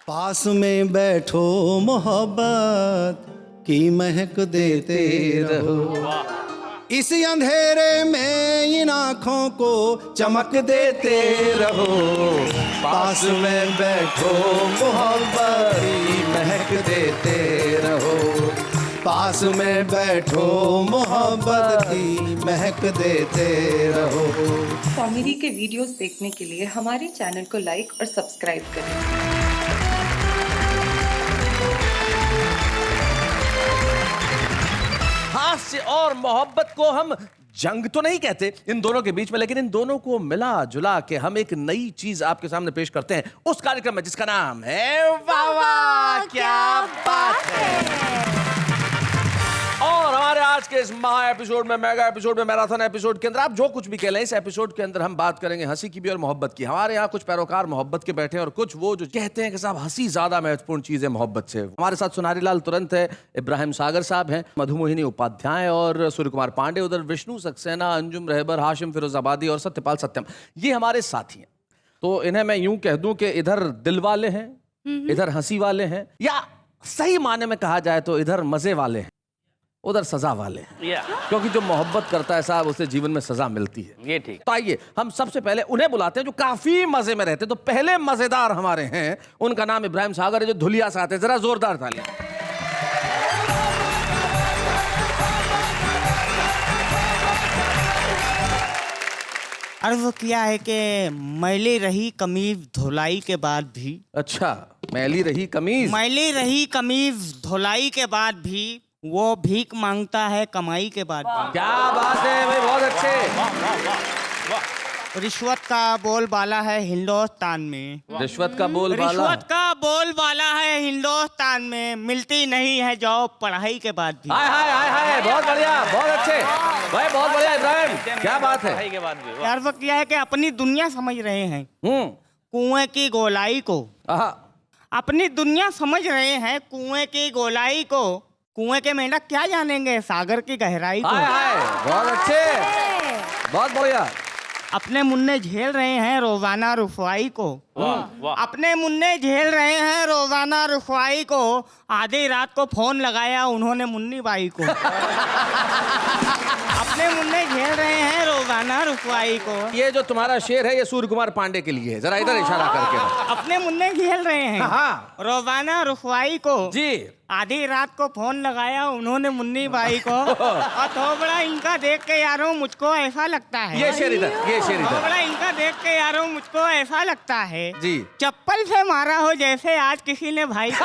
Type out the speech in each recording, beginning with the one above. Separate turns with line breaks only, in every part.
पास में बैठो मोहब्बत की महक देते रहो, इस अंधेरे में इन आँखों को चमक देते रहो। पास में बैठो मोहब्बत की महक देते रहो, पास में बैठो मोहब्बत की महक देते रहो।
कॉमेडी के वीडियोस देखने के लिए हमारे चैनल को लाइक और सब्सक्राइब करें।
हास्य और मोहब्बत को हम जंग तो नहीं कहते इन दोनों के बीच में, लेकिन इन दोनों को मिला जुला के हम एक नई चीज आपके सामने पेश करते हैं उस कार्यक्रम में जिसका नाम है वाह वाह क्या बात है। और हमारे आज के इस महा एपिसोड में, मेगा एपिसोड में, मैराथन एपिसोड के अंदर आप जो कुछ भी कह लें, इस एपिसोड के अंदर हम बात करेंगे हंसी की भी और मोहब्बत की। हमारे यहाँ कुछ पैरोकार मोहब्बत के बैठे हैं और कुछ वो जो कहते हैं कि साहब हंसी ज्यादा महत्वपूर्ण चीज है मोहब्बत से। हमारे साथ सुनारी लाल तुरंत है, इब्राहिम सागर साहब हैं, मधुमोहिनी उपाध्याय और सूर्य कुमार पांडे, उधर विष्णु सक्सेना, अंजुम रहबर, हाशिम फिरोजाबादी और सत्यपाल सत्यम, ये हमारे साथी हैं। तो इन्हें मैं यूं कह दूं कि इधर दिल वाले हैं, इधर हंसी वाले हैं, या सही माने में कहा जाए तो इधर मजे वाले हैं, उधर सजा वाले हैं। क्योंकि जो मोहब्बत करता है साहब उसे जीवन में सजा मिलती है। ये ठीक। तो आइए हम सबसे पहले उन्हें बुलाते हैं जो काफी मजे में रहते हैं। तो पहले मजेदार हमारे हैं, उनका नाम इब्राहिम सागर है, जो धुलिया से आते हैं। जरा जोरदार तालियां।
अर्ज किया है कि मैली रही कमीज धुलाई के बाद भी।
अच्छा, मैली रही कमीज,
मैली रही कमीज धुलाई के बाद भी वो भीख मांगता है कमाई के बाद भी।
क्या बात है भाई, बहुत अच्छे।
रिश्वत का बोलबाला है हिंदुस्तान में,
रिश्वत का बोलबाला,
रिश्वत का बोलबाला है हिंदुस्तान में, मिलती नहीं है जॉब पढ़ाई के बाद भी।
हाय हाय हाय हाय, बहुत बढ़िया, बहुत अच्छे भाई, बहुत बढ़िया इब्राहिम, क्या बात है।
अर्ज किया है कि अपनी दुनिया समझ रहे हैं कुएं की गोलाई को, अपनी दुनिया समझ रहे हैं कुएं की गोलाई को, कुएं के मेंढक क्या जानेंगे सागर की गहराई को।
हाय हाय, बहुत अच्छे, बहुत बढ़िया।
अपने मुन्ने झेल रहे हैं रोजाना रुसवाई को, अपने मुन्ने झेल रहे हैं रोजाना रुसवाई को, आधी रात को फोन लगाया उन्होंने मुन्नी बाई को। अपने मुन्ने झेल रहे हैं रोजाना रुसवाई को।
ये जो तुम्हारा शेर है ये सूर्य कुमार पांडे के लिए है, जरा इधर इशारा करके।
अपने मुन्ने झेल रहे हैं रोजाना रुसवाई को
जी,
आधी रात को फोन लगाया उन्होंने मुन्नी बाई को। और थोबड़ा इनका देख के यारों मुझको ऐसा लगता है,
ये शेर इधर, ये शेर इधर।
थोबड़ा इनका देख के यारों मुझको ऐसा लगता है
जी,
चप्पल से मारा हो जैसे आज किसी ने भाई को।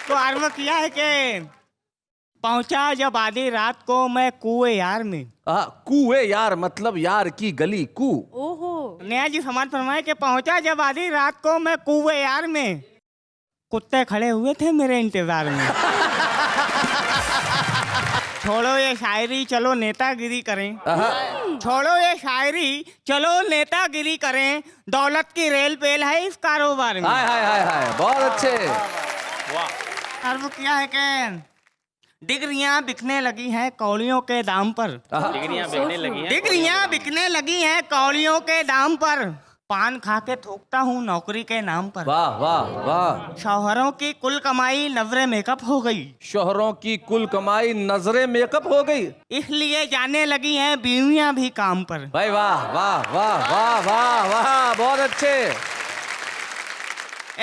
तो अर्ज किया है कि पहुंचा जब आधी रात को मैं कुएं यार में।
कुएं यार मतलब यार की गली कू।
ओहो,
नया जी समाज फरमाए कि पहुंचा जब आधी रात को मैं कुएं यार में, कुत्ते खड़े हुए थे मेरे इंतजार में। छोड़ो ये शायरी चलो नेतागिरी करें, छोड़ो ये शायरी चलो नेतागिरी करें, दौलत की रेल पेल है इस कारोबार में।
हाय हाय हाय हाय, बहुत अच्छे।
अर्ज किया है कि डिग्रियां बिकने लगी हैं कौड़ियों के दाम पर,
डिग्रियां बिकने लगी हैं,
डिग्रियां बिकने लगी हैं कौड़ियों के दाम पर, पान खा के थूकता हूँ नौकरी के नाम पर।
वाह वाह वाह।
शौहरों की कुल कमाई नजरे मेकअप हो गई,
शोहरों की कुल कमाई नजरे मेकअप हो गई,
इसलिए जाने लगी हैं बीवियां भी काम पर।
भाई वाह वाह वाह वाह वाह वाह, बहुत अच्छे।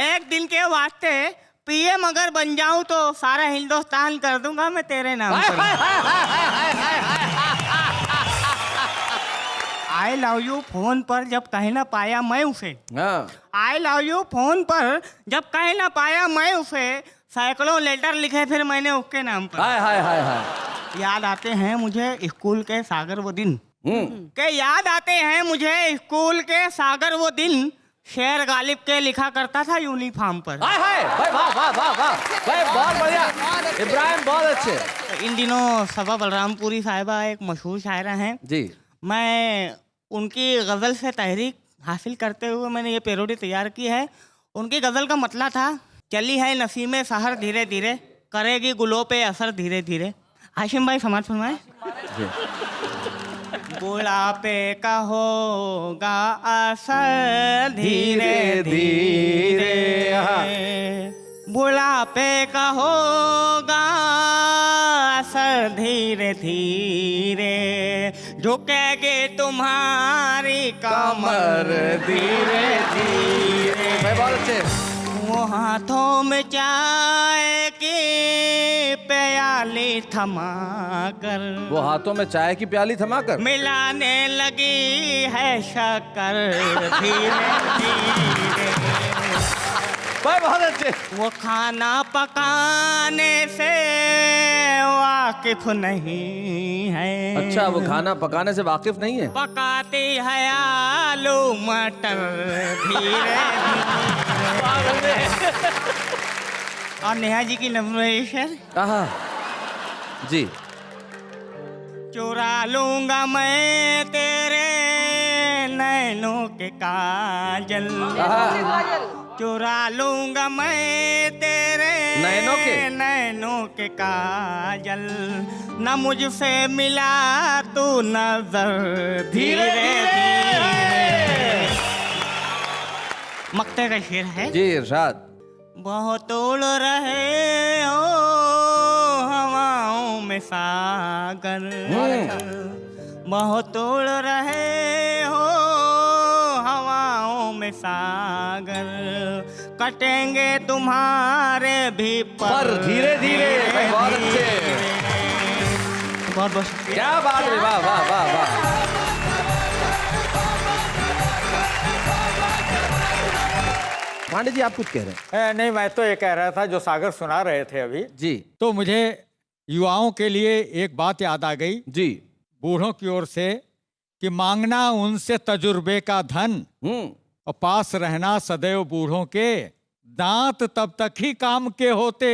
एक दिन के वास्ते पीएम अगर बन जाऊं तो सारा हिंदुस्तान कर दूंगा मैं तेरे नाम पर। आई लव यू फोन पर जब कह ना पाया मैं उसे, आई लव यू फोन पर जब कह ना पाया मैं उसे, सैकड़ों लेटर लिखे फिर मैंने उसके नाम पर।
हाय हाय हाय हाय।
याद आते हैं मुझे स्कूल के सागर वो दिन, के याद आते हैं मुझे स्कूल के सागर वो दिन, शेर गालिब के लिखा करता था यूनिफॉर्म पर।
हाय हाय भाई, वाह वाह वाह वाह भाई, बहुत बढ़िया इब्राहिम, बहुत अच्छे।
इन दिनों सबा बलरामपुरी साहिबा एक मशहूर शायरा हैं
जी,
मैं उनकी गज़ल से तहरीक हासिल करते हुए मैंने ये पैरोडी तैयार की है। उनकी गज़ल का मतलब था, चली है नसीमे सहर धीरे धीरे, करेगी गुलों पे असर धीरे धीरे। हाशिम भाई समाज फरमाए। बुढ़ापे का होगा असर धीरे धीरे, बुढ़ापे का होगा असर धीरे धीरे, झुकेगी तुम्हारी कमर धीरे धीरे।
बहुत अच्छे।
वो हाथों में चाय की प्याली थमा कर,
वो हाथों में चाय की प्याली थमा कर
मिलाने लगी है शक्कर धीरे धीरे।
बहुत अच्छे।
वो खाना पकाने से वाकिफ नहीं है।
अच्छा, वो खाना पकाने से वाकिफ नहीं है।
पकाती है आलू मटर धीरे धीरे। और नेहा जी की नम्रेशन
जी।
चुरा लूंगा मैं तेरे नैनों के काजल, चुरा लूंगा मैं तेरे नैनों के काजल, न मुझसे मिला तू नजर धीरे धीरे। मक्ते का शेर है
जी इरशाद।
बहुत उड़ रहे हो हवाओं में सागर, बहुत उड़ रहे हो हवाओं में सागर, कटेंगे तुम्हारे भी पर
धीरे धीरे। बहुत अच्छे।
बहुत बहुत शुक्रिया।
क्या बात है, वाह वाह वाह वाह। पांडे जी आप कुछ कह रहे हैं?
नहीं, मैं तो ये कह रहा था जो सागर सुना रहे थे अभी
जी,
तो मुझे युवाओं के लिए एक बात याद आ गई
जी।
बूढ़ों की ओर से कि मांगना उनसे तजुर्बे का धन और पास रहना सदैव बूढ़ों के, दांत तब तक ही काम के होते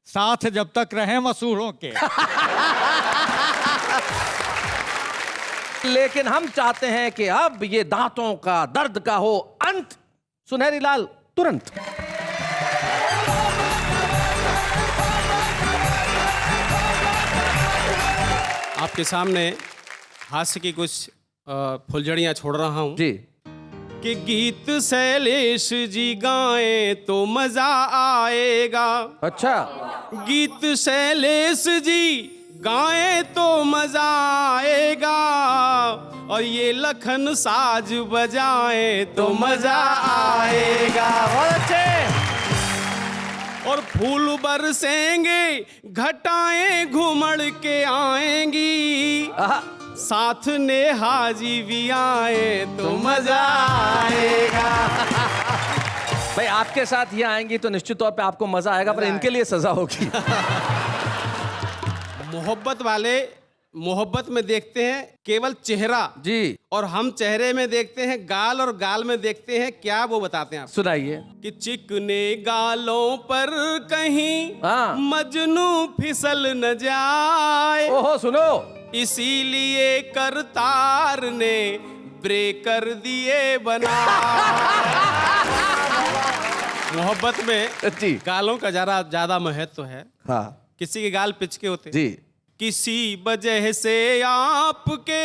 साथ जब तक रहे मसूढ़ों के।
लेकिन हम चाहते हैं कि अब ये दांतों का दर्द का हो अंत। सुनहरी लाल तुरंत।
आपके सामने हास्य की कुछ फुलझड़ियां छोड़ रहा हूं
जी।
कि गीत शैलेश जी गाएं तो मजा आएगा।
अच्छा।
गीत शैलेश जी गाएं तो मजा आएगा, और ये लखन साज बजाएं तो मजा आएगा।
बहुत अच्छे।
और फूल बरसेंगे घटाएं घुमड़ के आएंगी, साथ नेहा जी भी आए तो मजा आएगा।
भाई आपके साथ ये आएंगी तो निश्चित तौर पे आपको मजा आएगा, पर इनके लिए सजा होगी।
मोहब्बत वाले मोहब्बत में देखते हैं केवल चेहरा
जी,
और हम चेहरे में देखते हैं गाल, और गाल में देखते हैं क्या, वो बताते हैं आप।
सुनाइए।
कि चिकने गालों पर कहीं मजनू फिसल न जाए,
ओहो सुनो,
इसीलिए करतार ने ब्रेकर दिए बना। मोहब्बत में
जी
गालों का ज्यादा महत्व है।
हाँ
किसी के गाल पिचके होते
जी,
किसी वजह से आपके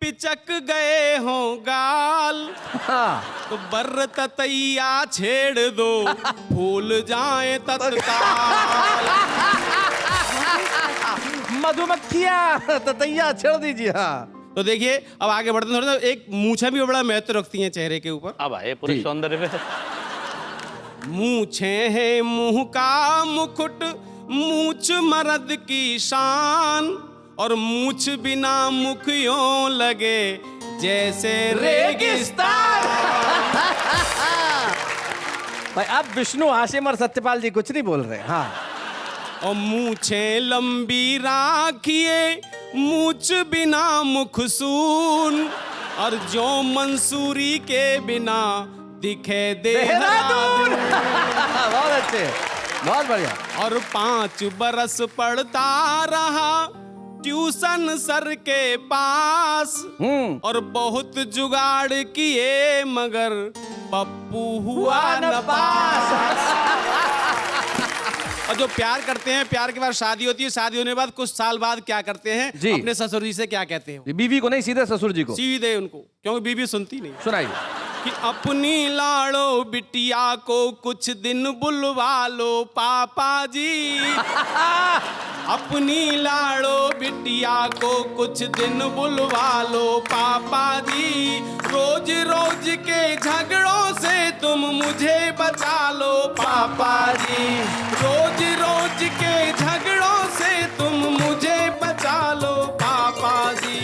पिचक गए हो गाल, तो बर्र ततैया छेड़ दो फूल जाए तत्काल।
मधुमक्खियां ततैया छेड़ दीजिए। हाँ
तो देखिए अब आगे बढ़ते हैं थोड़ा, एक मूछें भी बड़ा महत्व रखती हैं चेहरे के ऊपर।
अब आए पूरे सौंदर्य पे।
मूछें हैं मुंह का मुकुट, मूछ मर्द की शान, और मूछ बिना मुख यूं लगे जैसे रेगिस्तान।
भाई अब विष्णु हाशिम और सत्यपाल जी कुछ नहीं बोल रहे। हाँ।
और मूछें लंबी राखिए, मूछ बिना मुख सून, और जो मंसूरी के बिना दिखे देहरादून।
बहुत अच्छे, बहुत बढ़िया।
और 5 बरस पढ़ता रहा ट्यूशन सर के पास, और बहुत जुगाड़ किए मगर पप्पू हुआ न पास। और जो प्यार करते हैं, प्यार के बाद शादी होती है, शादी होने के बाद कुछ साल बाद क्या करते हैं,
जी।
अपने ससुर जी से क्या कहते हैं?
बीवी को नहीं, सीधे ससुर जी को
सीधे उनको, क्योंकि बीवी सुनती नहीं।
सुनाइए।
कि अपनी लाड़ो बिटिया को कुछ दिन बुलवा लो पापा जी। अपनी लाड़ो बिटिया को कुछ दिन बुलवा लो पापा जी। रोज रोज के झगड़ों से तुम मुझे बचा लो पापा जी। रोज रोज के झगड़ों से तुम मुझे बचा लो पापा जी।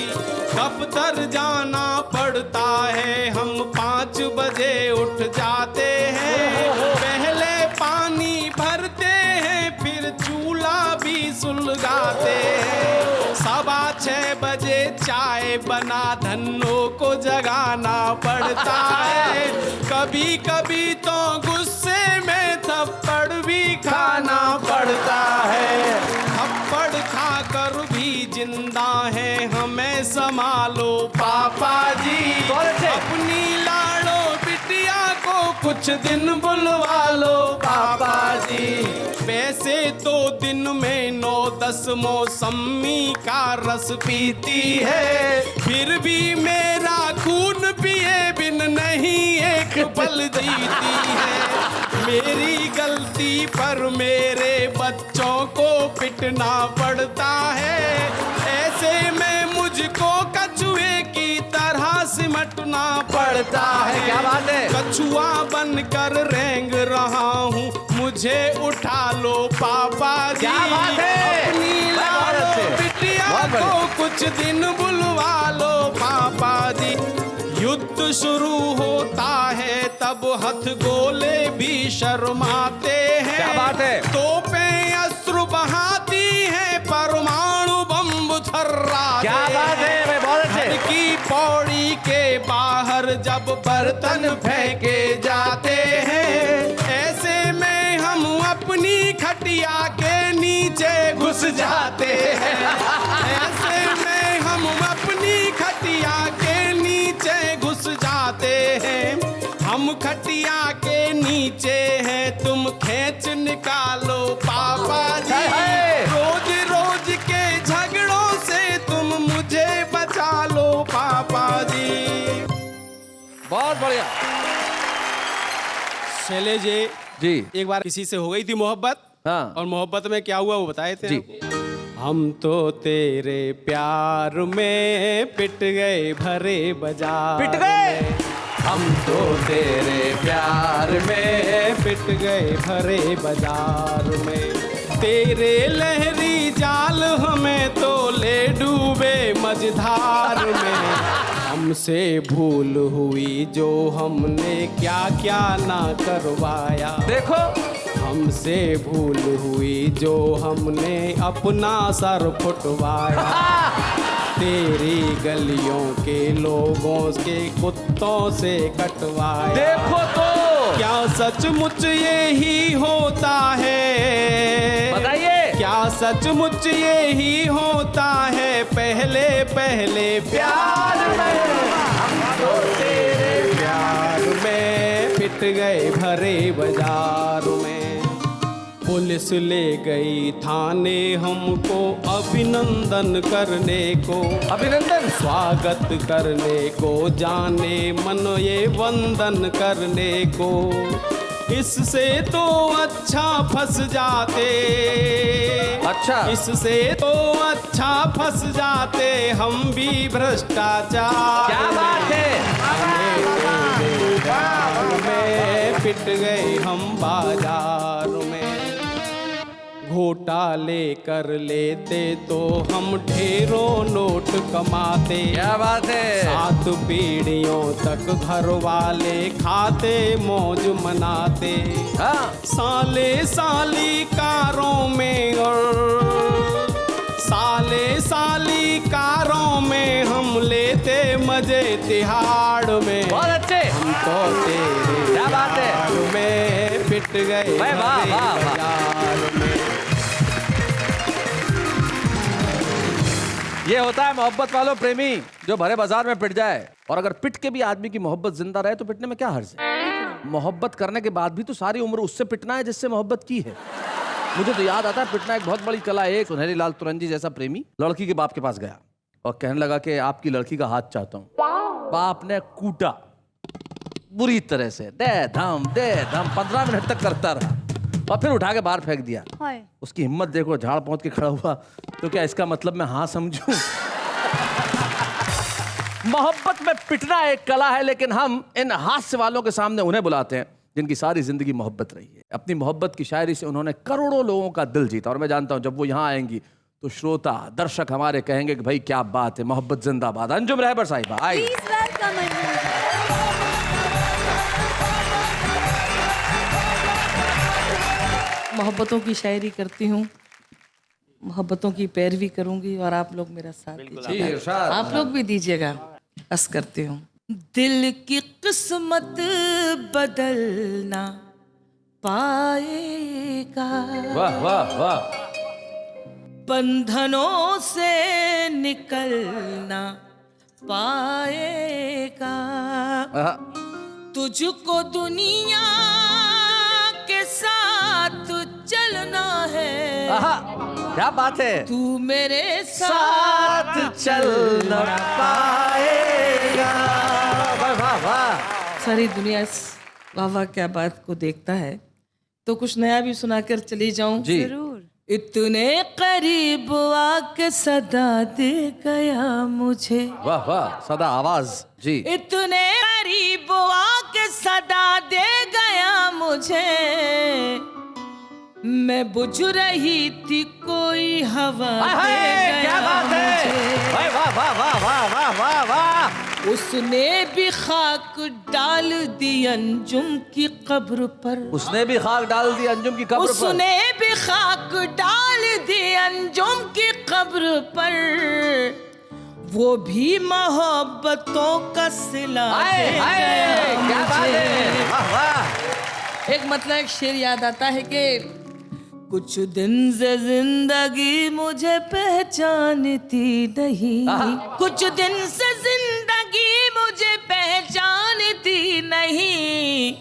दफ्तर जाना पड़ता है, हम 5 बजे उठ जाते हैं। पहले पानी भरते हैं, फिर चूल्हा भी सुलगाते हैं। 6:15 बजे चाय बना धन्नों को जगाना पड़ता है। कभी कभी तो गुस्से में थप्पड़ भी खाना पड़ता है। थप्पड़ खाकर भी जिंदा है, हमें संभालो पापा जी। अपनी लाड़ो बिटिया को कुछ दिन बुलवा लो पापा जी। वैसे तो दिन में 9-10 मौसमी का रस पीती है, फिर भी मेरा खून पिए बिन नहीं एक पल जीती है। मेरी गलती पर मेरे बच्चों को पिटना पड़ता है। ऐसे में मुझको कछुए की तरह सिमटना पड़ता है।
क्या बात है?
कछुआ बनकर रेंग रहा हूँ, मुझे उठा लो पापा जी।
क्या बात है?
अपनी लाड़ो बिटिया को कुछ दिन बुलवा लो पापा जी। युद्ध शुरू होता है तब हथगोले भी शर्माते हैं।
क्या बात है?
तोपें अस्त्र बहाती हैं, परमाणु बम थर्राते।
क्या बात है? मैं बहुत अच्छे।
घर की पौड़ी के बाहर जब बर्तन फेंके जाते हैं, ऐसे में हम अपनी खटिया के नीचे घुस जाते हैं। ऐसे में हम अपनी खटिया के नीचे घुस जाते हैं। हम खटिया के नीचे हैं, तुम खींच निकालो पापा जी। रोज रोज के झगड़ों से तुम मुझे बचा लो पापा जी।
बहुत बढ़िया
शैलेश
जी।
एक बार किसी से हो गई थी मोहब्बत।
हाँ।
और मोहब्बत में क्या हुआ वो बताए थे
जी।
हम तो तेरे प्यार में पिट गए भरे बाजार।
पिट गए?
में। हम तो तेरे प्यार में पिट गए भरे बाजार में। तेरे लहरी जाल हमें तो ले डूबे मझधार में। हमसे भूल हुई जो हमने क्या क्या ना करवाया।
देखो,
हमसे भूल हुई जो हमने अपना सर फुटवाया। तेरी गलियों के लोगों के कुत्तों से कटवाया।
देखो तो
क्या सचमुच यही होता है?
बताइए।
क्या सचमुच यही होता है? पहले पहले प्यार में हम तो तेरे प्यार में पिट गए भरे बाजार में। पुलिस ले गई थाने हमको अभिनंदन करने को।
अभिनंदन?
स्वागत करने को, जाने मन ये वंदन करने को। इससे तो अच्छा फंस जाते।
अच्छा।
इससे तो अच्छा फंस जाते हम भी भ्रष्टाचार।
क्या बात है?
में पिट गए हम बाजार में। घोटाले कर लेते तो हम ढेरों नोट कमाते।
क्या बात है?
7 पीढ़ियों तक घर वाले खाते मौज मनाते।
हाँ।
साले साली कारों में और साले साली कारों में हम लेते मजे तिहाड़ में।
बहुत अच्छे।
हम तो तेरे
क्या बात है?
प्यार में पिट गए
वाह, वाह,
भरे
वाह, वाह।
बाजार में।
ये होता है मोहब्बत वालों प्रेमी जो भरे बाजार में पिट जाए। और अगर पिट के भी आदमी की मोहब्बत जिंदा रहे तो पिटने में क्या हर्ज है? मोहब्बत करने के बाद भी तो सारी उम्र उससे पिटना है जिससे मोहब्बत की है। मुझे तो याद आता है पिटना एक बहुत बड़ी कला है। एक सुनहरी लाल तुरंजी जैसा प्रेमी लड़की के बाप के पास गया और कहने लगा कि आपकी लड़की का हाथ चाहता हूँ। बाप ने कूटा बुरी तरह से, दे धम 15 मिनट तक करता रहा और फिर उठा के बाहर फेंक दिया। उसकी हिम्मत देखो, झाड़ पहुंच के खड़ा हुआ। तो क्या इसका मतलब मैं हाँ समझूं? मोहब्बत में पिटना एक कला है, लेकिन हम इन हास्य वालों के सामने उन्हें बुलाते हैं जिनकी सारी जिंदगी मोहब्बत रही है। अपनी मोहब्बत की शायरी से उन्होंने करोड़ों लोगों का दिल जीता और मैं जानता हूं जब वो यहाँ आएंगी तो श्रोता दर्शक हमारे कहेंगे कि भाई क्या बात है, मोहब्बत जिंदाबाद। अंजुम रहबर साहिबा आई।
मोहब्बतों की शायरी करती हूँ, मोहब्बतों की पैरवी करूंगी और आप लोग मेरा साथ दीजिएगा। आप लोग भी दीजिएगा। बस करती हूँ। दिल की किस्मत बदलना पाएगा,
वाह वाह वाह।
बंधनों से निकलना पाएगा, तुझको दुनिया के साथ चलना है।
क्या बात है,
तू मेरे
साथ चल न पाएगा। वाह वाह वाह।
सारी दुनिया इस वाह वाह क्या बात को देखता है, तो कुछ नया भी सुनाकर चली जाऊं।
जी
इतने करीब आके सदा दे गया मुझे।
वाह वाह, सदा आवाज जी।
इतने करीब आके सदा दे गया मुझे, मैं बुझ रही थी कोई हवा दे गया।
क्या बात है, वाह वाह वाह वाह वाह वाह वाह।
उसने भी खाक डाल दी अंजुम की कब्र पर।
उसने भी खाक डाल दी अंजुम की कब्र पर।
उसने भी खाक डाल दी अंजुम की कब्र पर, वो भी मोहब्बतों का सिला दे गया
क्या बात
मुझे।
है, वाह वाह।
एक मतलब एक शेर याद आता है कि कुछ दिन से जिंदगी मुझे पहचानती नहीं, कुछ दिन से जिंदगी मुझे पहचानती नहीं,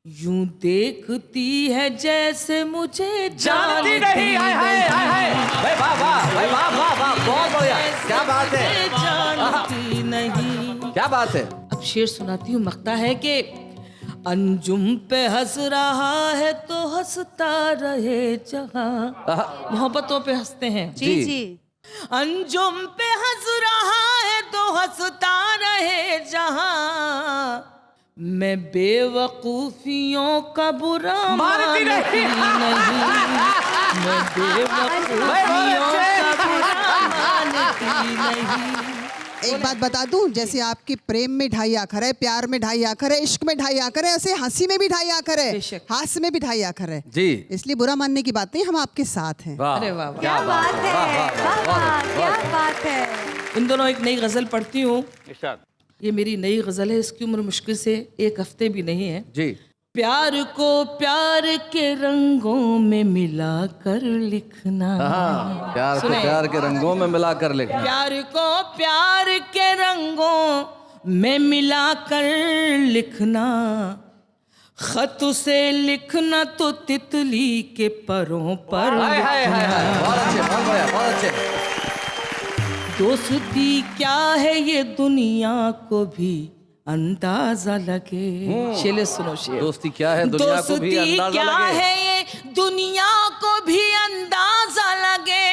यूं देखती है जैसे मुझे जानती नहीं।
हाय हाय हाय हाय, भाई वाह वाह, भाई वाह वाह वाह, बहुत बढ़िया। क्या बात है,
जानती नहीं।
क्या बात है।
अब शेर सुनाती हूँ। मख्ता है कि अंजुम पे हंस रहा है तो हंसता रहे जहां। मोहब्बतों पे हंसते हैं
जी जी।
अंजुम पे हंस रहा है तो हंसता रहे जहां, मैं बेवकूफियों का बुरा मानती नहीं। मैं बेवकूफियों का बुरा मानती नहीं।
एक बात बता दूं, जैसे आपकी प्रेम में 2.5 आखर है, प्यार में 2.5 आखर है, इश्क में 2.5 आखर है, ऐसे हंसी में भी 2.5 आखर है, हास्य में भी 2.5 आखर है
जी।
इसलिए बुरा मानने की बात नहीं, हम आपके साथ हैं।
अरे वाह,
क्या बात है, क्या बात है।
इन दोनों एक नई गजल पढ़ती हूँ। ये मेरी नई गजल है, इसकी उम्र मुश्किल से 1 हफ्ते भी नहीं है
जी।
प्यार को प्यार के रंगों में मिला कर लिखना।
प्यार को प्यार के रंगों में मिला कर लिखना।
प्यार को प्यार के रंगों में मिला कर लिखना, खत से लिखना तो तितली के परों पर।
हाय हाय हाय हाय, बहुत अच्छे, बहुत बढ़िया, बहुत अच्छे।
दोस्ती क्या है ये दुनिया को भी अंदाजा लगे। शेर सुनो शेर।
दोस्ती क्या है दुनिया को भी अंदाजा
क्या
लगे।
है ये दुनिया को भी अंदाजा लगे,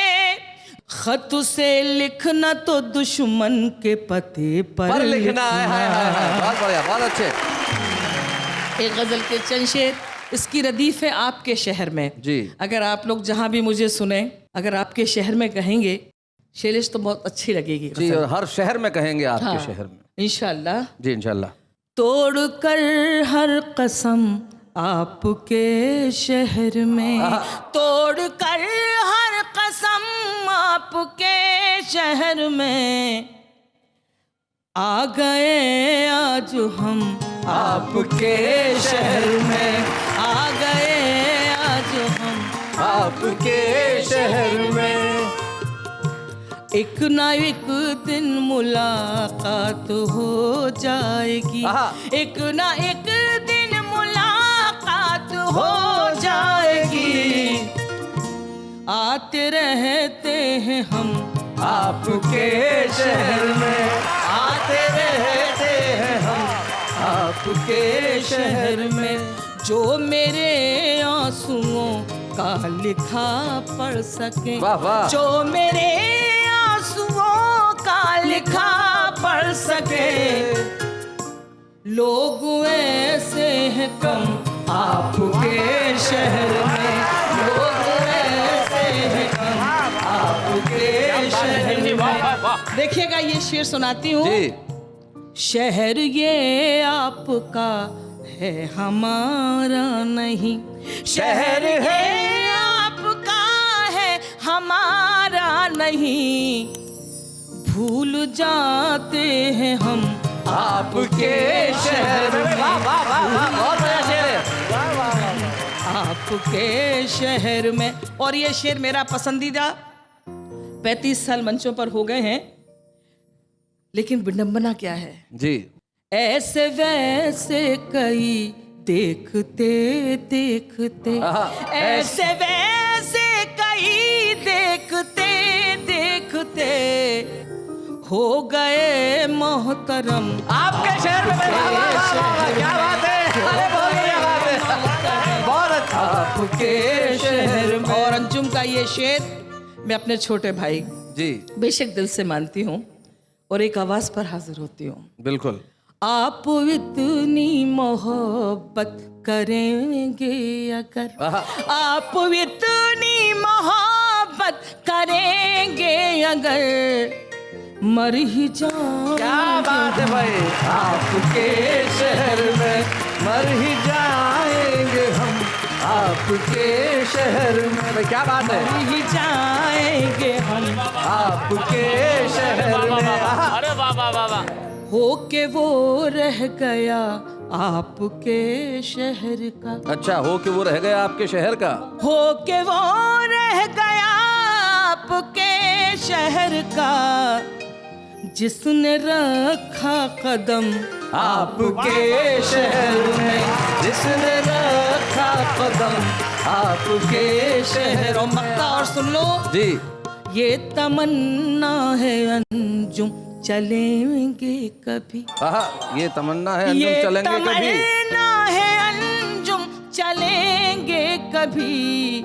खत से लिखना तो दुश्मन के पते पर
लिखना है। हाय हाय हाय, बहुत बढ़िया, बहुत अच्छे।
एक गजल के चंद शेर, इसकी रदीफ है आपके शहर में
जी।
अगर आप लोग जहाँ भी मुझे सुने, अगर आपके शहर में कहेंगे शैलेश तो बहुत अच्छी लगेगी
जी, और हर शहर में कहेंगे आपके
हाँ,
शहर में
इंशाल्लाह
जी, इंशाल्लाह।
तोड़ कर हर कसम आपके शहर में, तोड़ कर हर कसम आपके शहर में, आ गए आज हम आपके शहर में, आ गए आज हम
आपके शहर में।
एक ना एक दिन मुलाकात हो जाएगी, एक ना एक दिन मुलाकात हो जाएगी, आते रहते हैं हम
आपके शहर में, आते रहते हैं हम आपके
शहर में। जो मेरे आंसुओं का लिखा पढ़ सके,
वाह वाह।
जो मेरे आंसुओं का लिखा पढ़ सके। लोग ऐसे हैं कम आपके शहर में, लोग ऐसे हैं कम आपके शहर में। देखिएगा ये शेर सुनाती हूँ। शहर ये आपका है हमारा नहीं, शहर है आपका है हमारा नहीं। भूल जाते हैं हम आपके शहर में, आपके शहर में। और ये शेर मेरा पसंदीदा 35 साल मंचों पर हो गए हैं, लेकिन विडंबना क्या है
जी।
ऐसे वैसे कई देखते देखते, ऐसे वैसे कई देखते देखते हो गए मोहतरम
आपके शहर में। क्या बात है, अरे बहुत बढ़िया बात है, बहुत अच्छा।
आपके शहर में। और अंजुम का ये शेर मैं अपने छोटे भाई
जी
बेशक दिल से मानती हूँ और एक आवाज पर हाजिर होती हूँ।
बिल्कुल।
आप इतनी मोहब्बत करेंगे अगर, आप इतनी मोहब्बत करेंगे अगर, मर ही जाएंगे।
क्या बात है भाई, आपके शहर में मर ही जाएंगे हम आपके शहर में। भाई क्या बात है,
मर ही जाएंगे हम
आपके शहर में।
अरे वाह वाह वाह वाह।
हो के वो रह गया आपके शहर का।
अच्छा, हो कि वो रह गया आपके शहर का।
हो के वो रह गया आपके शहर का, जिसने रखा कदम
आपके शहर में, जिसने रखा कदम आपके शहर।
और मक्का और सुन लो
जी।
ये तमन्ना है अंजुम चलेंगे कभी,
ये तमन्ना है अंजुम
ये
चलेंगे कभी।
तमन्ना है अंजुम चलेंगे कभी।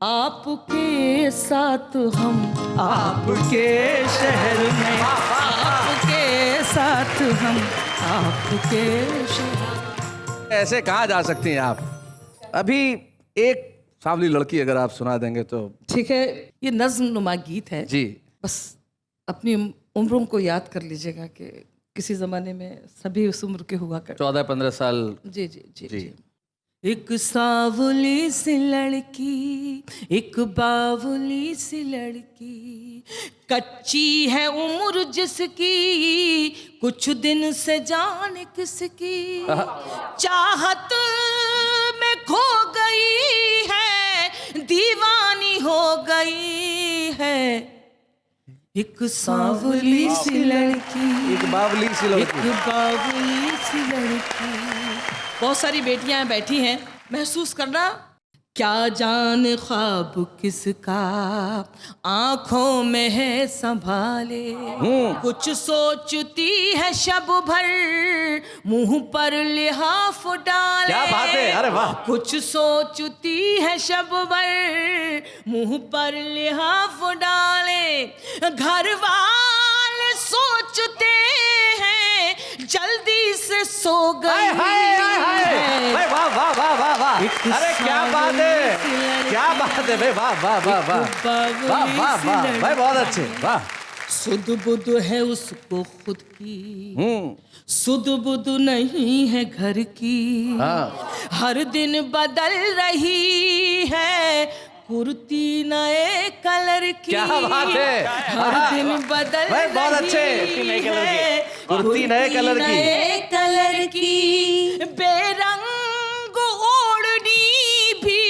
आपके साथ हम आपके शहर में, आपके साथ हम आपके शहर।
ऐसे कहाँ जा सकती हैं आप। अभी एक सांवली लड़की अगर आप सुना देंगे तो।
ठीक है, ये नज्म नुमा गीत है
जी।
बस अपनी उम्रों को याद कर लीजिएगा कि किसी जमाने में सभी उस उम्र के हुआ कर।
14-15 साल।
जी जी जी जी। एक सावली सी लड़की, एक बावली सी लड़की, कच्ची है उम्र जिसकी, कुछ दिन से जान किसकी, चाहत में खो गई है, दीवानी हो गई है। एक सावली सी लड़की,
एक बावली सी लड़की,
एक बावली सी लड़की। बहुत सारी बेटियां बैठी हैं, महसूस करना क्या जान ख्वाब किसका आंखों में है संभाले। कुछ सोचती है शब भर मुंह पर लिहाफ डाले।
क्या बात है, अरे वाह।
कुछ सोचती है शब भर मुंह पर लिहाफ डाले। घर वाले सोचते हैं जल्दी से सो गई है।
वाह वाह वाह वाह वाह, अरे क्या बात है, क्या बात है भाई, वाह वाह वाह वाह वाह वाह वाह भाई, बहुत अच्छे, वाह।
सुध बुध है उसको खुद की, सुध बुध नहीं है घर की। हर दिन बदल रही है कुर्ती नए कलर की।
क्या बात है,
हर दिन बदल
भाई बहुत अच्छे,
है
कुर्ती नए कलर की,
नए कलर की। बेरंग ओढ़नी भी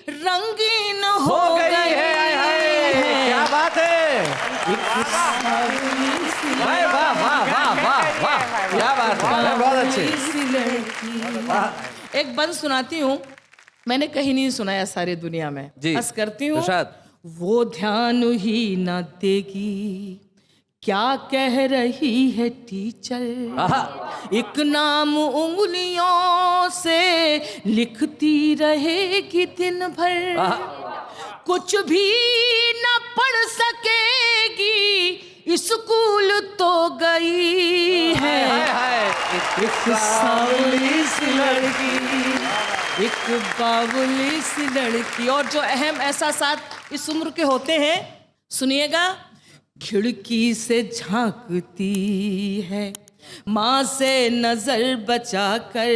रंगीन हो गई है।
क्या बात है, भाई वाह वाह वाह वाह वाह, क्या बात है, बहुत अच्छे।
एक बंद सुनाती हूँ, मैंने कहीं नहीं सुनाया सारी दुनिया में।
जी।
बस करती हूँ।
इरशाद।
वो ध्यान ही न देगी क्या कह रही है टीचर, एक नाम उंगलियों से लिखती रहेगी दिन भर, कुछ भी न पढ़ सकेगी स्कूल तो गई है। एक सावली सी लड़की, एक बावली सी लड़की। और जो अहम एहसासात इस उम्र के होते हैं सुनिएगा। खिड़की से झांकती है माँ से नजर बचाकर,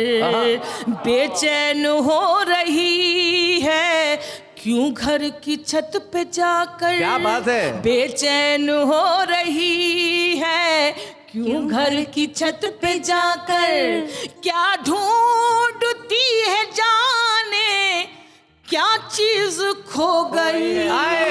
बेचैन हो रही है क्यों घर की छत पे जाकर।
क्या बात है।
बेचैन हो रही है क्यों घर की छत पे जाकर, क्या ढूंढती है जाने क्या चीज खो गई है।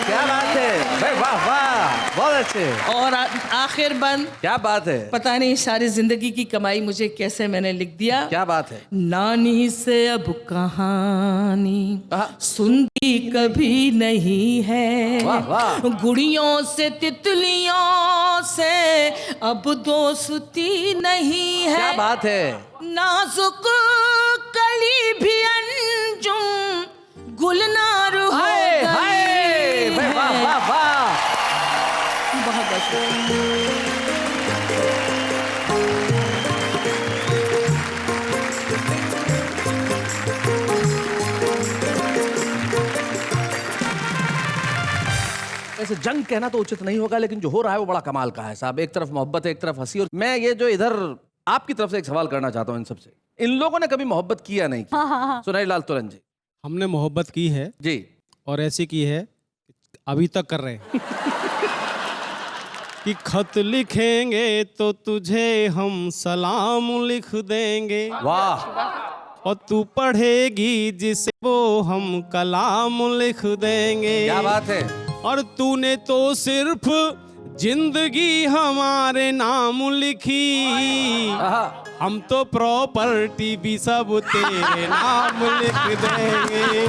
क्या बात है भाई, वाह वाह, बहुत अच्छे।
और आखिर बंद।
क्या बात है।
पता नहीं सारी जिंदगी की कमाई मुझे कैसे मैंने लिख दिया।
क्या बात है।
नानी से अब कहानी सुनती कभी नहीं है,
वाह, वाह।
गुड़ियों से तितलियों से अब दोस्ती नहीं है।
क्या बात है।
नाजुक कली भी अंजुम गुलनार हो
हाय हाय,
गई
वाह वाह वाह।
बहुत
ऐसे जंग कहना तो उचित नहीं होगा, लेकिन जो हो रहा है वो बड़ा कमाल का है साहब। एक तरफ मोहब्बत है, एक तरफ हंसी। और मैं ये जो इधर आपकी तरफ से एक सवाल करना चाहता हूँ इन सबसे, इन लोगों ने कभी मोहब्बत की या नहीं की? सुनाई लाल तुरंत जी।
हमने मोहब्बत की है
जी,
और ऐसी की है अभी तक कर रहे हैं कि खत लिखेंगे तो तुझे हम सलाम लिख देंगे,
वाह।
और तू पढ़ेगी जिसे वो हम कलाम लिख देंगे।
क्या बात है।
और तूने तो सिर्फ जिंदगी हमारे नाम लिखी, हम तो प्रॉपर्टी भी सब तेरे नाम लिख देंगे।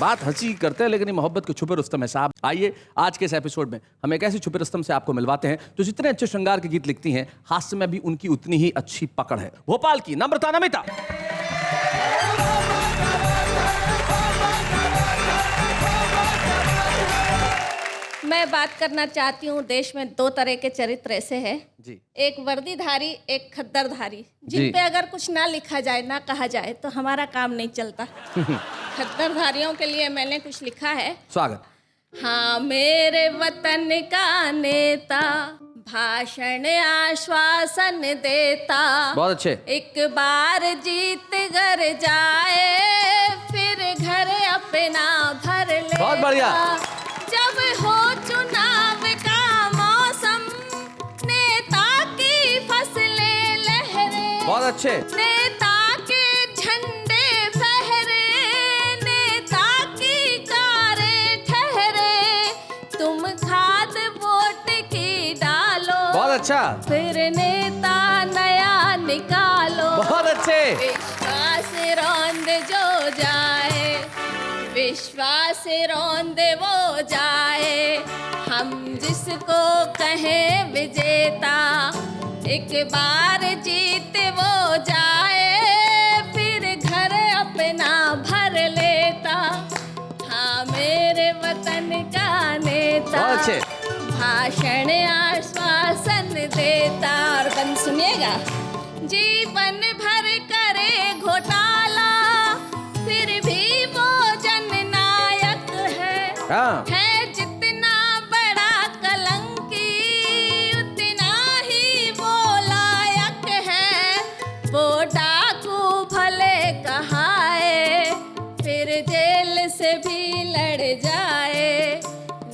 बात हंसी करते हैं, लेकिन ये मोहब्बत के छुपे रुस्तम है साहब। आइए आज के इस एपिसोड में हम एक ऐसी छुपे रुस्तम से आपको मिलवाते हैं जो जितने अच्छे श्रृंगार के गीत लिखती हैं, हास्य में भी उनकी उतनी ही अच्छी पकड़ है। भोपाल की नम्रता नमिता।
मैं बात करना चाहती हूँ, देश में दो तरह के चरित्र ऐसे हैं
जी।
एक वर्दीधारी, एक खद्दरधारी,
जी।
जिन पे अगर कुछ ना लिखा जाए, ना कहा जाए तो हमारा काम नहीं चलता। खद्दरधारियों के लिए मैंने कुछ लिखा है।
स्वागत।
हाँ मेरे वतन का नेता, भाषण आश्वासन देता,
बहुत अच्छे।
एक बार जीत कर जाए फिर घर अपना भर ले।
बहुत बढ़िया।
जब हो चुनाव का मौसम, नेता की फसलें लहरे,
बहुत अच्छे।
नेता के झंडे फहरे, नेता की कारें ठहरे, तुम खाद वोट की डालो,
बहुत अच्छा।
फिर नेता नया निकालो।
बहुत अच्छे।
विश्वास रौंद जो जाए, विश्वास रौंद वो जाए, हम जिसको कहें विजेता, एक बार जीत वो जाए फिर घर अपना भर लेता। हाँ मेरे वतन का नेता,
बहुत अच्छे।
भाषण आश्वासन देता। और बंद सुनिएगा। जीवन भर करे घोटाला, फिर भी वो जननायक है जितना बड़ा कलंकी, उतना ही वो लायक है। वो डाकू भले कहाए, फिर जेल से भी लड़ जाए,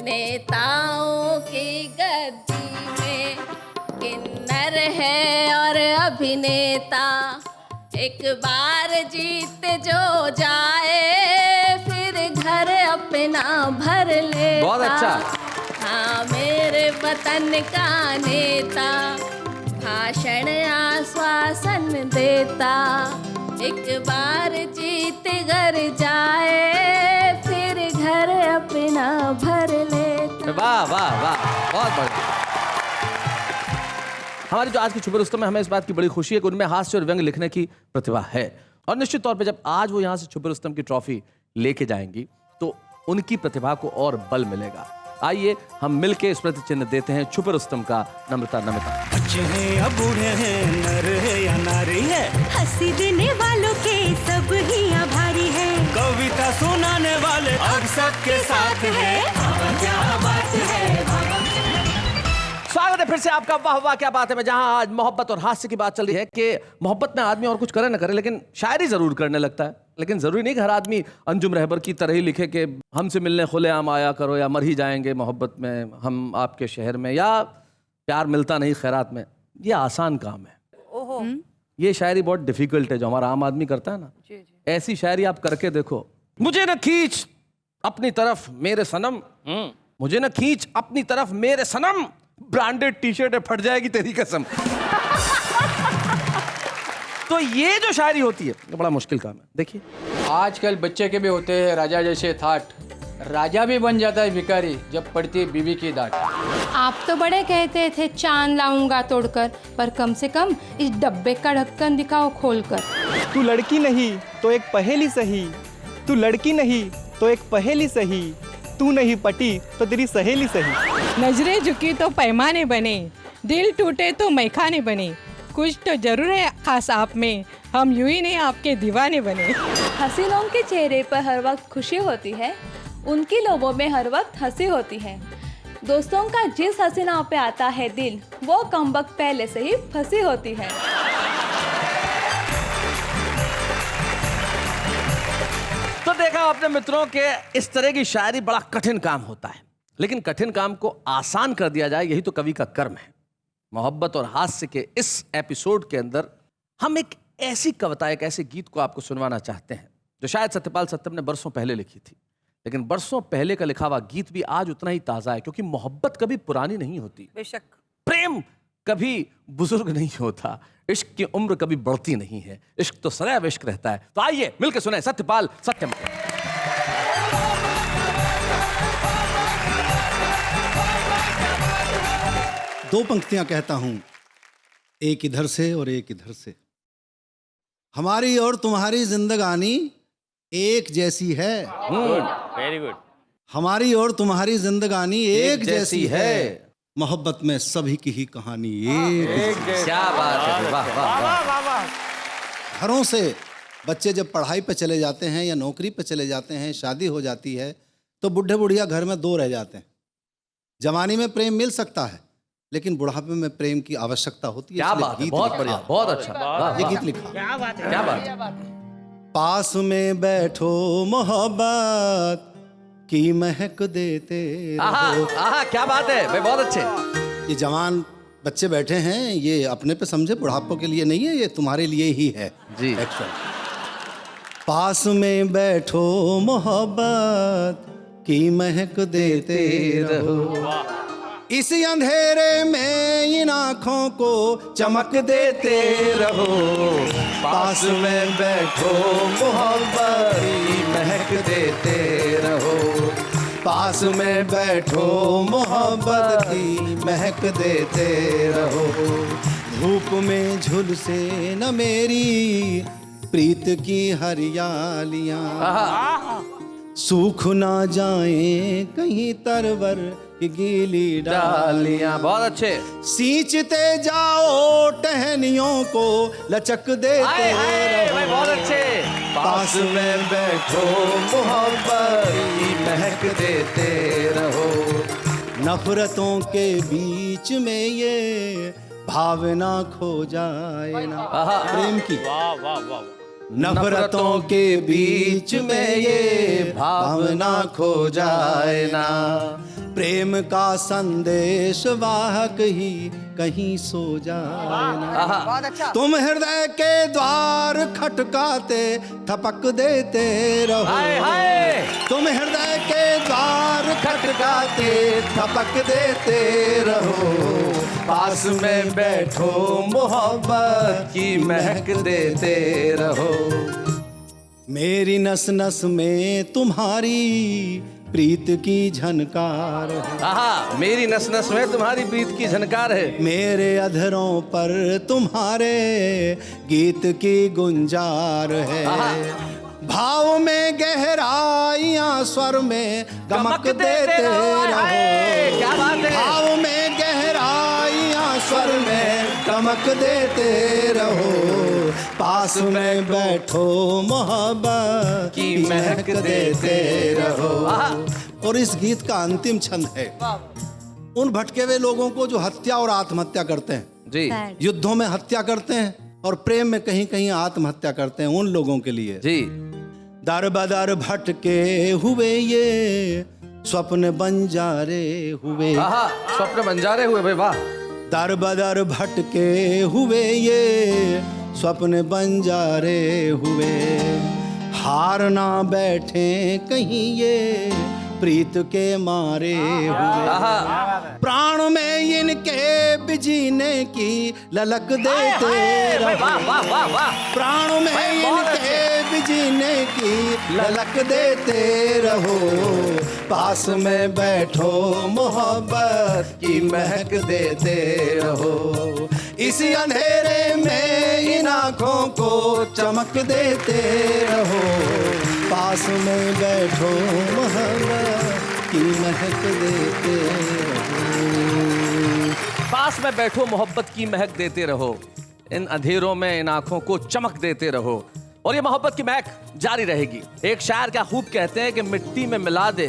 नेताओं की गद्दी में किन्नर है और अभिनेता, एक बार जीत जो जाए फिर घर अपना भर लेता।
बहुत अच्छा।
हाँ मेरे वतन का नेता, भाषण आश्वासन देता, एक बार जीत घर जाए फिर घर अपना भर लेता।
वाह वाह वाह, बहुत बढ़िया। हमारी जो आज की छुपे रुस्तम है, हमें इस बात की बड़ी खुशी है कि उनमें हास्य और व्यंग लिखने की प्रतिभा है, और निश्चित तौर पे जब आज वो यहाँ से छुपे रुस्तम की ट्रॉफी लेके जाएंगी तो उनकी प्रतिभा को और बल मिलेगा। आइए हम मिलके स्मृति चिन्ह देते हैं छुपे रुस्तम का नम्रता नमिता।
बच्चे हैं या बूढ़े हैं, नर है या नारी है,
हंसी देने वालों के सब ही आभारी है,
कविता सुनाने वाले अब सबके साथ है। क्या बात है,
स्वागत है फिर से आपका वाह वाह क्या बात है में, जहां आज मोहब्बत और हास्य की बात चल रही है कि मोहब्बत में आदमी और कुछ करे ना करे लेकिन शायरी जरूर करने लगता है। लेकिन जरूरी नहीं कि हर आदमी अंजुम रहबर की तरह ही लिखे कि हमसे मिलने खुलेआम आया करो, या मर ही जाएंगे मोहब्बत में हम आपके शहर में, या प्यार मिलता नहीं खैरात में। ये आसान काम है। ये शायरी बहुत डिफिकल्ट है जो हमारा आम आदमी करता है ना। ऐसी शायरी आप करके देखो। मुझे न खींच अपनी तरफ मेरे सनम, मुझे न खींच अपनी तरफ मेरे सनम, ब्रांडेड टी शर्ट है फट जाएगी तेरी कसम। तो ये जो शायरी होती है ये बड़ा मुश्किल काम है। देखिए
आजकल बच्चे के भी होते हैं राजा जैसे थाट, राजा भी बन जाता है भिखारी जब पड़ती है बीवी की डांट।
आप तो बड़े कहते थे चांद लाऊंगा तोड़कर, पर कम से कम इस डब्बे का ढक्कन दिखाओ खोलकर।
तू लड़की नहीं तो एक पहेली सही, तू लड़की नहीं तो एक पहेली सही, तू नहीं पटी तो तेरी सहेली सही।
नजरें झुकी तो पैमाने बने, दिल टूटे तो मैखाने बने, कुछ तो जरूर है खास आप में, हम यूं ही नहीं आपके दीवाने बने।
हसीनों के चेहरे पर हर वक्त खुशी होती है, उनकी लोगों में हर वक्त हंसी होती है। दोस्तों का जिस हसीना पे आता है दिल, वो कमबख्त पहले से ही फंसी होती है।
तो देखा अपने मित्रों के इस तरह की शायरी बड़ा कठिन काम होता है, लेकिन कठिन काम को आसान कर दिया जाए यही तो कवि का कर्म है। मोहब्बत और हास्य के इस एपिसोड के अंदर हम एक ऐसी कविता, एक ऐसे गीत को आपको सुनवाना चाहते हैं जो शायद सत्यपाल सत्यम ने बरसों पहले लिखी थी, लेकिन बरसों पहले का लिखा हुआ गीत भी आज उतना ही ताजा है, क्योंकि मोहब्बत कभी पुरानी नहीं होती,
बेशक
प्रेम कभी बुजुर्ग नहीं होता, इश्क की उम्र कभी बढ़ती नहीं है, इश्क तो सदैव इश्क रहता है। तो आइए मिलकर सुने सत्यपाल सत्यम।
दो पंक्तियां कहता हूं, एक इधर से और एक इधर से। हमारी और तुम्हारी जिंदगानी एक जैसी है।
Very good.
हमारी और तुम्हारी जिंदगानी एक जैसी है, मोहब्बत में सभी की ही कहानी एक।
क्या बात है, वाह वाह वाह।
घरों से बच्चे जब पढ़ाई पे चले जाते हैं या नौकरी पे चले जाते हैं, शादी हो जाती है, तो बुढ़े बुढ़िया घर में दो रह जाते हैं। जवानी में प्रेम मिल सकता है, लेकिन बुढ़ापे में प्रेम की आवश्यकता होती है।
क्या बात है, बहुत बढ़िया, बहुत अच्छा।
ये गीत लिखा,
क्या बात है,
क्या बात।
पास में बैठो मोहब्बत की महक देते रहो।
आहा, क्या बात है भाई, बहुत अच्छे।
ये जवान बच्चे बैठे हैं, ये अपने पे समझे, बुढ़ापों के लिए नहीं है, ये तुम्हारे लिए ही है
जी।
पास में बैठो मोहब्बत की महक देते रहो, इस अंधेरे में इन आँखों को चमक देते रहो। पास में बैठो मोहब्बत की महक देते रहो, पास में बैठो मोहब्बत की महक देते रहो। धूप में झुलसे न मेरी प्रीत की हरियालियाँ, सूख ना जाए कहीं तरवर की गीली डालियाँ।
बहुत अच्छे।
सींचते जाओ टहनियों को लचक देते रहो।
बहुत अच्छे।
पास में बैठो मोहब्बत की महक देते रहो, नफरतों के बीच में ये भावना खो जाए ना। प्रेम की
वाह वाह वाह।
नफरतों के बीच में ये भावना खो जाए ना। प्रेम का संदेश वाहक ही कहीं सो जाए ना। तुम हृदय के द्वार खटकाते थपक देते रहो, तुम हृदय के द्वार खटकाते थपक देते रहो,
पास में बैठो मोहब्बत की महक देते रहो।
मेरी नस नस में तुम्हारी प्रीत की झनकार है।
आहा, मेरी नस नस में तुम्हारी प्रीत की झनकार है।
मेरे अधरों पर तुम्हारे गीत की गुंजार है। भाव में गहराइयां स्वर में गमक देते रहो।
क्या बात है।
भाव में गहराइयां स्वर में गमक देते रहो, पास में बैठो मोहब्बत की महक देते रहो। और इस गीत का अंतिम छंद है उन भटके हुए लोगों को जो हत्या और आत्महत्या करते हैं
जी,
युद्धों में हत्या करते हैं और प्रेम में कहीं कहीं आत्महत्या करते हैं, उन लोगों के लिए
जी।
दर बदर भटके हुए ये स्वप्न बंजारे हुए।
स्वप्न बंजारे हुए भाई, वाह।
दर बदर भटके हुए ये स्वप्न बंजारे हुए, हार ना बैठे कहीं ये प्रीत के मारे हुए। प्राण में इनके बिजीने की ललक देते रहो। प्राण में इनके बिजीने की ललक देते रहो, पास में बैठो मोहब्बत की महक देते रहो। इसी अंधेरे में इन आँखों को चमक देते रहो, पास में बैठो मोहब्बत की महक देते रहो।
पास में बैठो मोहब्बत की महक देते रहो, इन अंधेरों में इन आंखों को चमक देते रहो, और ये मोहब्बत की महक जारी रहेगी। एक शायर क्या खूब कहते हैं कि मिट्टी में मिला दे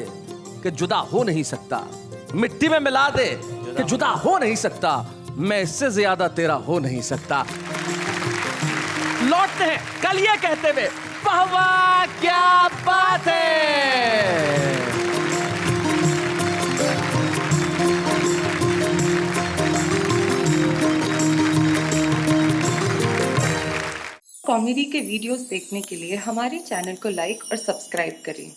कि जुदा हो नहीं सकता, मिट्टी में मिला दे कि जुदा हो नहीं सकता, मैं इससे ज्यादा तेरा हो नहीं सकता। लौटते हैं कल ये कहते हुए, वाह वाह क्या बात है।
कॉमेडी के वीडियोस देखने के लिए हमारे चैनल को लाइक और सब्सक्राइब करें।